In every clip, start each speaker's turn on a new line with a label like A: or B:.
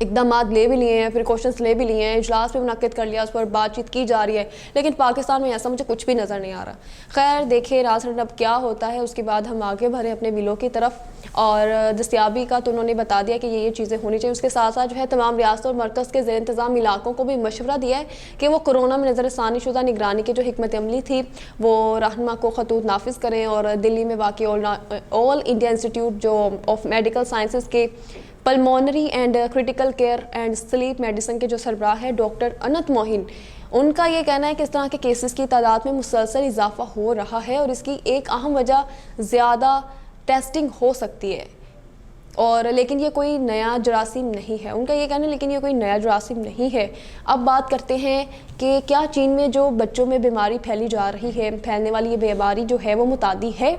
A: اقدامات لے بھی لیے ہیں, پریکاشنس لے بھی لیے ہیں, اجلاس بھی منعقد کر لیا, اس پر بات چیت کی جا رہی ہے, لیکن پاکستان میں ایسا مجھے کچھ بھی نظر نہیں آ رہا. خیر دیکھیں ناظرین اب کیا ہوتا ہے, اس کے بعد ہم آگے بڑھیں اپنے ویلو کی طرف. اور دستیابی کا تو انہوں نے بتا دیا کہ یہ چیزیں ہونی چاہیے. اس کے ساتھ ساتھ جو ہے تمام ریاستوں اور مرکز کے زیر انتظام علاقوں کو بھی مشورہ دیا ہے کہ وہ کورونا میں نظر ثانی شدہ نگرانی کی جو حکمت عملی تھی وہ رہنما کو خطوط نافذ کریں. اور دلی میں واقع آل انڈیا انسٹیٹیوٹ جو آف میڈیکل سائنسز کے pulmonary and critical care and sleep medicine کے جو سربراہ ہے ڈاکٹر انت موہن, ان کا یہ کہنا ہے کہ اس طرح کے کیسز کی تعداد میں مسلسل اضافہ ہو رہا ہے اور اس کی ایک اہم وجہ زیادہ ٹیسٹنگ ہو سکتی ہے. اور لیکن یہ کوئی نیا جراثیم نہیں ہے, ان کا یہ کہنا ہے لیکن یہ کوئی نیا جراثیم نہیں ہے. اب بات کرتے ہیں کہ کیا چین میں جو بچوں میں بیماری پھیلی جا رہی ہے, پھیلنے والی یہ بیماری جو ہے وہ متعدی ہے.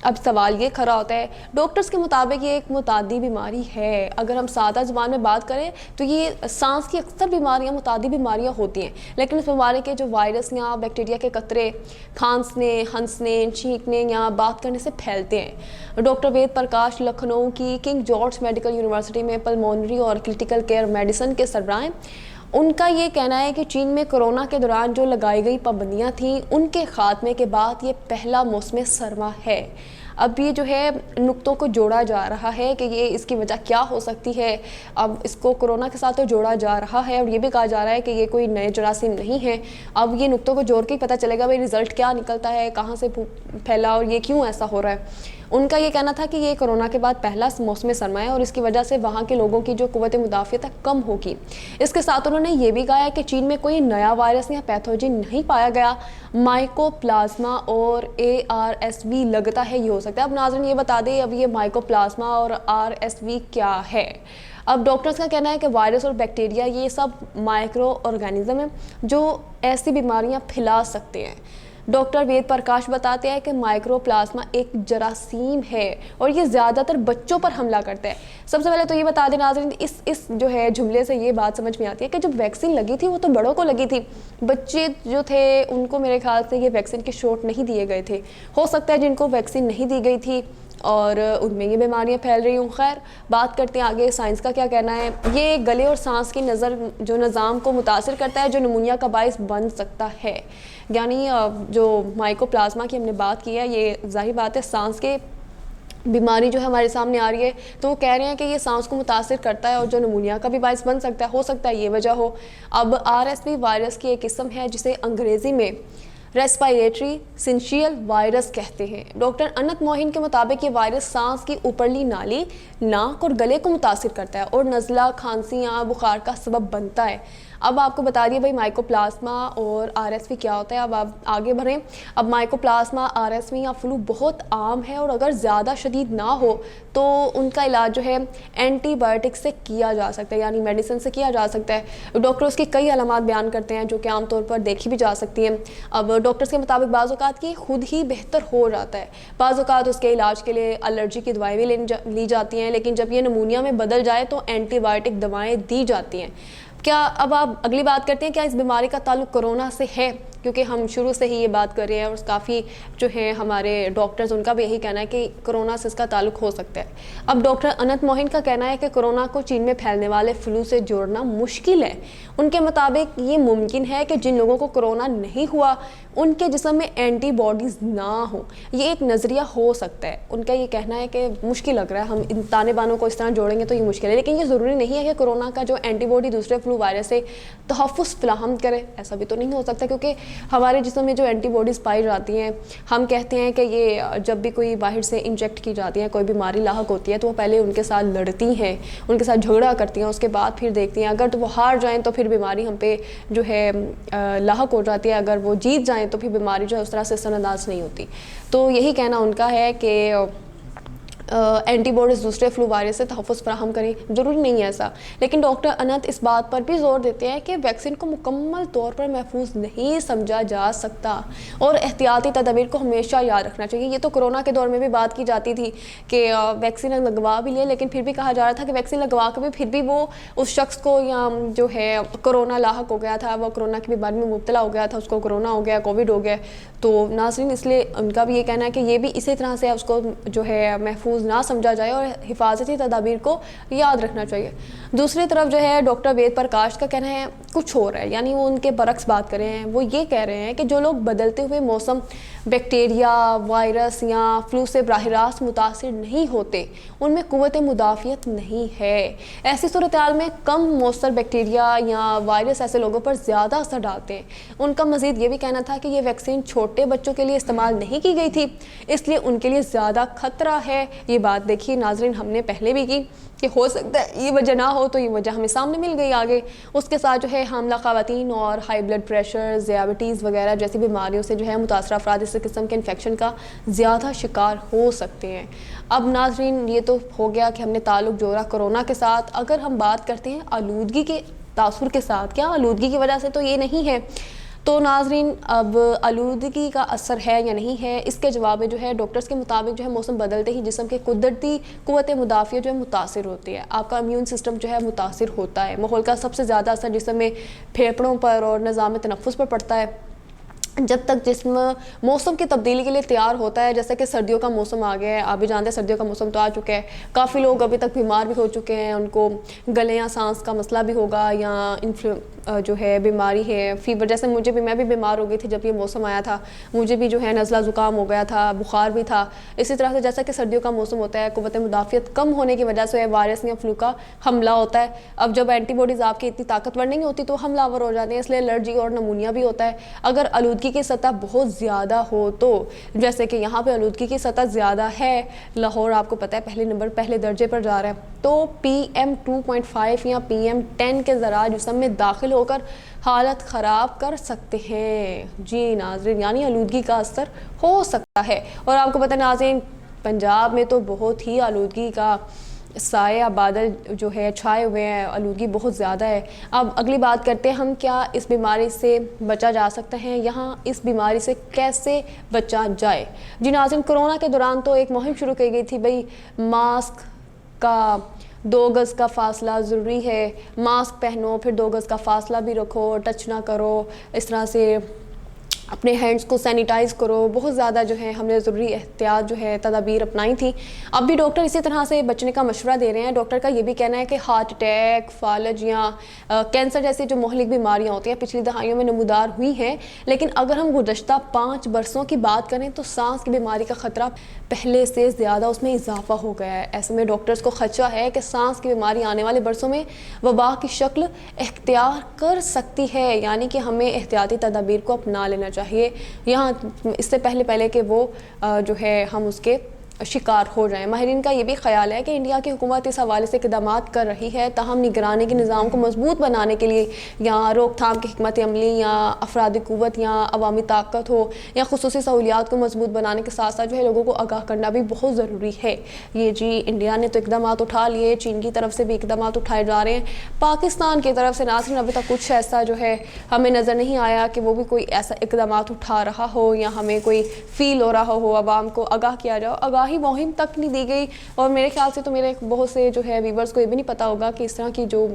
A: اب سوال یہ کھڑا ہوتا ہے, ڈاکٹرز کے مطابق یہ ایک متعدی بیماری ہے. اگر ہم سادہ زبان میں بات کریں تو یہ سانس کی اکثر بیماریاں متعدی بیماریاں ہوتی ہیں, لیکن اس بیماری کے جو وائرس یا بیکٹیریا کے قطرے کھانسنے, ہنسنے, چھینکنے یا بات کرنے سے پھیلتے ہیں. ڈاکٹر وید پرکاش لکھنؤ کی کنگ جارج میڈیکل یونیورسٹی میں پلمونری اور کرٹیکل کیئر میڈیسن کے سربراہ ہیں. ان کا یہ کہنا ہے کہ چین میں کورونا کے دوران جو لگائی گئی پابندیاں تھیں ان کے خاتمے کے بعد یہ پہلا موسم سرما ہے. اب یہ جو ہے نقطوں کو جوڑا جا رہا ہے کہ یہ اس کی وجہ کیا ہو سکتی ہے. اب اس کو کورونا کے ساتھ تو جوڑا جا رہا ہے اور یہ بھی کہا جا رہا ہے کہ یہ کوئی نئے جراثیم نہیں ہے. اب یہ نقطوں کو جوڑ کے ہی پتہ چلے گا بھائی رزلٹ کیا نکلتا ہے, کہاں سے پھیلا اور یہ کیوں ایسا ہو رہا ہے. ان کا یہ کہنا تھا کہ یہ کورونا کے بعد پہلا موسم سرما ہے اور اس کی وجہ سے وہاں کے لوگوں کی جو قوت مدافعت ہے کم ہوگی. اس کے ساتھ انہوں نے یہ بھی کہا ہے کہ چین میں کوئی نیا وائرس یا پیتھوجن نہیں پایا گیا. مائکو پلازما اور ARSV لگتا ہے یہ ہو سکتا ہے. اب ناظرین یہ بتا دیں اب یہ مائکو پلازما اور RSV کیا ہے. اب ڈاکٹرز کا کہنا ہے کہ وائرس اور بیکٹیریا یہ سب مائکرو آرگینزم ہیں جو ایسی بیماریاں پھیلا سکتے ہیں. ڈاکٹر وید پرکاش بتاتے ہیں کہ مائکرو پلازما ایک جراثیم ہے اور یہ زیادہ تر بچوں پر حملہ کرتا ہے. سب سے پہلے تو یہ بتا دیں ناظرین اس جو ہے جملے سے یہ بات سمجھ میں آتی ہے کہ جب ویکسین لگی تھی وہ تو بڑوں کو لگی تھی, بچے جو تھے ان کو میرے خیال سے یہ ویکسین کے شاٹ نہیں دیے گئے تھے. ہو سکتا ہے جن کو ویکسین نہیں دی گئی تھی اور ان میں یہ بیماریاں پھیل رہی ہوں. خیر بات کرتے ہیں آگے سائنس کا کیا کہنا ہے. یہ گلے اور سانس کی جو نظام کو متاثر کرتا ہے جو نمونیا کا باعث بن سکتا ہے. یعنی جو مائکو پلازما کی ہم نے بات کی ہے یہ ظاہر بات ہے سانس کے بیماری جو ہے ہمارے سامنے آ رہی ہے تو وہ کہہ رہے ہیں کہ یہ سانس کو متاثر کرتا ہے اور جو نمونیا کا بھی باعث بن سکتا ہے. ہو سکتا ہے یہ وجہ ہو. اب RSV وائرس کی ایک قسم ہے جسے انگریزی میں ریسپائریٹری سنشیل وائرس کہتے ہیں. ڈاکٹر انت موہن کے مطابق یہ وائرس سانس کی اوپرلی نالی, ناک اور گلے کو متاثر کرتا ہے اور نزلہ, کھانسی یا بخار کا سبب بنتا ہے. اب آپ کو بتا دیے بھائی مائکو پلازما اور RSV کیا ہوتا ہے. اب آپ آگے بڑھیں. اب مائکو پلازما, RSV یا فلو بہت عام ہے اور اگر زیادہ شدید نہ ہو تو ان کا علاج جو ہے اینٹی بایوٹک سے کیا جا سکتا ہے, یعنی میڈیسن سے کیا جا سکتا ہے. ڈاکٹر اس کی کئی علامات بیان کرتے ہیں جو کہ عام طور پر دیکھی بھی جا سکتی ہیں. اب ڈاکٹرز کے مطابق بعض اوقات کی خود ہی بہتر ہو جاتا ہے, بعض اوقات اس کے علاج کے لیے الرجی کی دوائیں بھی لی جاتی ہیں, لیکن جب یہ نمونیا میں بدل جائے تو اینٹی بایوٹک دوائیں دی جاتی ہیں. کیا اب آپ اگلی بات کرتے ہیں کیا اس بیماری کا تعلق کورونا سے ہے, کیونکہ ہم شروع سے ہی یہ بات کر رہے ہیں اور کافی جو ہیں ہمارے ڈاکٹرز ان کا بھی یہی کہنا ہے کہ کورونا سے اس کا تعلق ہو سکتا ہے. اب ڈاکٹر انت موہن کا کہنا ہے کہ کورونا کو چین میں پھیلنے والے فلو سے جوڑنا مشکل ہے. ان کے مطابق یہ ممکن ہے کہ جن لوگوں کو کورونا نہیں ہوا ان کے جسم میں اینٹی باڈیز نہ ہوں. یہ ایک نظریہ ہو سکتا ہے. ان کا یہ کہنا ہے کہ مشکل لگ رہا ہے, ہم ان تانے بانوں کو اس طرح جوڑیں گے تو یہ مشکل ہے, لیکن یہ ضروری نہیں ہے کہ کورونا کا جو اینٹی باڈی دوسرے فلو وائرس سے تحفظ فراہم کرے. ایسا بھی تو نہیں ہو سکتا کیونکہ ہمارے جسم میں جو اینٹی باڈیز پائی جاتی ہیں ہم کہتے ہیں کہ یہ جب بھی کوئی باہر سے انجیکٹ کی جاتی ہے, کوئی بیماری لاحق ہوتی ہے تو وہ پہلے ان کے ساتھ لڑتی ہیں, ان کے ساتھ جھگڑا کرتی ہیں, اس کے بعد پھر دیکھتی ہیں اگر تو وہ ہار جائیں تو پھر بیماری ہم پہ جو ہے لاحق ہو جاتی ہے, اگر وہ جیت جائیں تو پھر بیماری جو ہے اس طرح سے اثر انداز نہیں ہوتی. تو یہی کہنا ان کا ہے کہ اینٹی باڈیز دوسرے فلو وائرس سے تحفظ فراہم کریں. ضروری نہیں ہے ایسا, لیکن ڈاکٹر انت اس بات پر بھی زور دیتے ہیں کہ ویکسین کو مکمل طور پر محفوظ نہیں سمجھا جا سکتا اور احتیاطی تدابیر کو ہمیشہ یاد رکھنا چاہیے. یہ تو کورونا کے دور میں بھی بات کی جاتی تھی کہ ویکسین لگوا بھی لے, لیکن پھر بھی کہا جا رہا تھا کہ ویکسین لگوا کے بھی پھر بھی وہ اس شخص کو یا جو ہے کورونا لاحق ہو گیا تھا, وہ کورونا کی بیماری میں مبتلا ہو گیا تھا, اس کو کورونا ہو گیا, کووڈ ہو گیا, تو ناظرین اس لیے ان کا بھی یہ کہنا ہے کہ یہ بھی اسی طرح سے اس کو جو ہے محفوظ نہ سمجھا جائے اور حفاظتی تدابیر کو یاد رکھنا چاہیے۔ دوسری طرف جو ہے ڈاکٹر وید پرکاش کا کہنا ہے کچھ اور ہے، یعنی وہ ان کے برعکس بات کر رہے ہیں۔ وہ یہ کہہ رہے ہیں کہ جو لوگ بدلتے ہوئے موسم، بیکٹیریا، وائرس یا فلو سے براہ راست متاثر نہیں ہوتے ان میں قوت مدافعت نہیں ہے۔ ایسی صورتحال میں کم مؤثر بیکٹیریا یا وائرس ایسے لوگوں پر زیادہ اثر ڈالتے ہیں۔ ان کا مزید یہ بھی کہنا تھا کہ یہ ویکسین چھوٹے بچوں کے لیے استعمال نہیں کی گئی تھی، اس لیے ان کے لیے زیادہ خطرہ ہے۔ یہ بات دیکھیے ناظرین ہم نے پہلے بھی کی کہ ہو سکتا ہے یہ وجہ نہ ہو، تو یہ وجہ ہمیں سامنے مل گئی آگے۔ اس کے ساتھ جو ہے حاملہ خواتین اور ہائی بلڈ پریشر، ذیابیطیز وغیرہ جیسی بیماریوں سے جو ہے متاثرہ افراد اس قسم کے انفیکشن کا زیادہ شکار ہو سکتے ہیں۔ اب ناظرین یہ تو ہو گیا کہ ہم نے تعلق جوڑا کورونا کے ساتھ۔ اگر ہم بات کرتے ہیں آلودگی کے تاثر کے ساتھ، کیا آلودگی کی وجہ سے تو یہ نہیں ہے، تو ناظرین اب آلودگی کا اثر ہے یا نہیں ہے، اس کے جواب میں جو ہے ڈاکٹرز کے مطابق جو ہے موسم بدلتے ہی جسم کے قدرتی قوت مدافعت جو ہے متاثر ہوتی ہے، آپ کا امیون سسٹم جو ہے متاثر ہوتا ہے۔ ماحول کا سب سے زیادہ اثر جسم میں پھیپھڑوں پر اور نظام تنفس پر پڑتا ہے۔ جب تک جسم موسم کی تبدیلی کے لیے تیار ہوتا ہے، جیسا کہ سردیوں کا موسم آ گیا ہے، آپ بھی جانتے ہیں سردیوں کا موسم تو آ چکا ہے، کافی لوگ ابھی تک بیمار بھی ہو چکے ہیں، ان کو گلے یا سانس کا مسئلہ بھی ہوگا یا جو ہے بیماری ہے، فیور، جیسے مجھے بھی، میں بھی بیمار ہو گئی تھی جب یہ موسم آیا تھا، مجھے بھی جو ہے نزلہ زکام ہو گیا تھا، بخار بھی تھا۔ اسی طرح سے جیسا کہ سردیوں کا موسم ہوتا ہے، قوت مدافعت کم ہونے کی وجہ سے وائرس یا فلو کا حملہ ہوتا ہے۔ اب جب اینٹی باڈیز آپ کی اتنی طاقتور نہیں ہوتی تو حملہ آور ہو جاتے ہیں، اس لیے الرجی اور نمونیا بھی ہوتا ہے۔ اگر آلودگی کی سطح بہت زیادہ ہو تو، جیسے کہ یہاں پہ آلودگی کی سطح زیادہ ہے، لاہور آپ کو پتہ ہے پہلے درجے پر جا رہا ہے، تو PM2.5 یا PM10 کے ذرات جسم میں داخل ہو کر حالت خراب کر سکتے ہیں۔ جی ناظرین، یعنی آلودگی کا اثر ہو سکتا ہے۔ اور آپ کو پتہ ہے ناظرین، پنجاب میں تو بہت ہی آلودگی کا سایہ بادل جو ہے چھائے ہوئے ہیں، آلودگی بہت زیادہ ہے۔ اب اگلی بات کرتے ہیں ہم کیا اس بیماری سے بچا جا سکتا ہے، یہاں اس بیماری سے کیسے بچا جائے۔ جی ناظرین، کورونا کے دوران تو ایک مہم شروع کی گئی تھی، بھئی ماسک کا 2 گز کا فاصلہ ضروری ہے، ماسک پہنو، پھر 2 گز کا فاصلہ بھی رکھو، ٹچ نہ کرو، اس طرح سے اپنے ہینڈز کو سینیٹائز کرو، بہت زیادہ جو ہے ہم نے ضروری احتیاط جو ہے تدابیر اپنائی تھی۔ اب بھی ڈاکٹر اسی طرح سے بچنے کا مشورہ دے رہے ہیں۔ ڈاکٹر کا یہ بھی کہنا ہے کہ ہارٹ اٹیک، فالج یا کینسر جیسی جو مہلک بیماریاں ہوتی ہیں پچھلی دہائیوں میں نمودار ہوئی ہیں، لیکن اگر ہم گزشتہ 5 برسوں کی بات کریں تو سانس کی بیماری کا خطرہ پہلے سے زیادہ اس میں اضافہ ہو گیا ہے۔ ایسے میں ڈاکٹرز کو خدشہ ہے کہ سانس کی بیماری آنے والے برسوں میں وبا کی شکل اختیار کر سکتی ہے، یعنی کہ ہمیں احتیاطی تدابیر کو اپنا لینا چاہیے یہاں اس سے پہلے کہ وہ جو ہے ہم اس کے شکار ہو جائیں۔ ماہرین کا یہ بھی خیال ہے کہ انڈیا کی حکومت اس حوالے سے اقدامات کر رہی ہے، تاہم نگرانی کے نظام کو مضبوط بنانے کے لیے یا روک تھام کی حکمت عملی یا افرادی قوت یا عوامی طاقت ہو یا خصوصی سہولیات کو مضبوط بنانے کے ساتھ ساتھ جو ہے لوگوں کو آگاہ کرنا بھی بہت ضروری ہے۔ یہ جی انڈیا نے تو اقدامات اٹھا لیے، چین کی طرف سے بھی اقدامات اٹھائے جا رہے ہیں، پاکستان کی طرف سے ناظرین ابھی تک کچھ ایسا جو ہے ہمیں نظر نہیں آیا کہ وہ بھی کوئی ایسا اقدامات اٹھا رہا ہو یا ہمیں کوئی فیل ہو رہا ہو، عوام کو آگاہ کیا جاؤ، آگاہی مہم تک نہیں دی گئی۔ اور میرے خیال سے تو میرے بہت سے جو ہے ویورز کو یہ بھی نہیں پتا ہوگا کہ اس طرح کی جو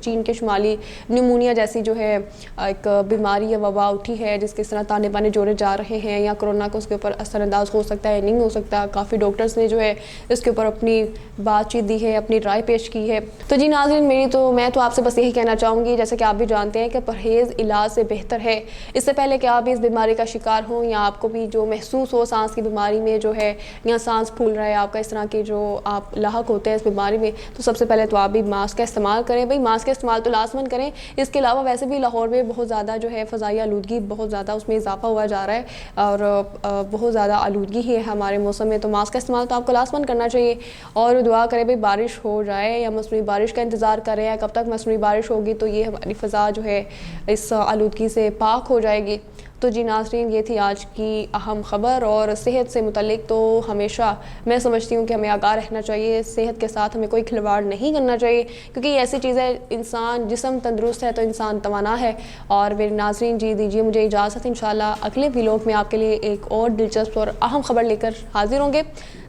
A: چین کے شمالی نیمونیا جیسی جو ہے ایک بیماری یا وبا اٹھی ہے جس کے اس طرح تانے بانے جوڑے جا رہے ہیں، یا کورونا کو اس کے اوپر اثر انداز ہو سکتا ہے نہیں ہو سکتا۔ کافی ڈاکٹرز نے جو ہے اس کے اوپر اپنی بات چیت دی ہے، اپنی رائے پیش کی ہے۔ تو جی ناظرین میں تو آپ سے بس یہی کہنا چاہوں گی، جیسے کہ آپ بھی جانتے ہیں کہ پرہیز علاج سے بہتر ہے۔ اس سے پہلے کہ آپ اس بیماری کا شکار ہوں یا آپ کو بھی جو محسوس ہو سانس کی بیماری میں جو ہے یا سانس پھول رہا ہے آپ کا، اس طرح کے جو آپ لاحق ہوتے ہیں اس بیماری میں، تو سب سے پہلے تو آپ بھی ماسک کا استعمال کریں۔ بھئی ماسک کا استعمال تو لازماً کریں۔ اس کے علاوہ ویسے بھی لاہور میں بہت زیادہ جو ہے فضائی آلودگی بہت زیادہ اس میں اضافہ ہوا جا رہا ہے اور بہت زیادہ آلودگی ہے ہمارے موسم میں، تو ماسک کا استعمال تو آپ کو لازماً کرنا چاہیے۔ اور دعا کریں بھئی بارش ہو جائے یا مصنوعی بارش کا انتظار کریں، کب تک مصنوعی بارش ہوگی تو یہ ہماری فضا جو ہے اس آلودگی سے پاک ہو جائے گی۔ تو جی ناظرین یہ تھی آج کی اہم خبر، اور صحت سے متعلق تو ہمیشہ میں سمجھتی ہوں کہ ہمیں آگاہ رہنا چاہیے، صحت کے ساتھ ہمیں کوئی کھلواڑ نہیں کرنا چاہیے، کیونکہ یہ ایسی چیز ہے، انسان جسم تندرست ہے تو انسان توانا ہے۔ اور میرے ناظرین جی دیجیے مجھے اجازت، انشاءاللہ اگلے ویلاگ میں آپ کے لیے ایک اور دلچسپ اور اہم خبر لے کر حاضر ہوں گے۔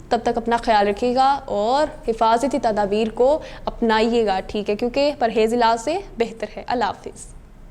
A: تب تک اپنا خیال رکھیے گا اور حفاظتی تدابیر کو اپنائیے گا، ٹھیک ہے، کیونکہ پرہیز علاج سے بہتر ہے۔ اللہ حافظ۔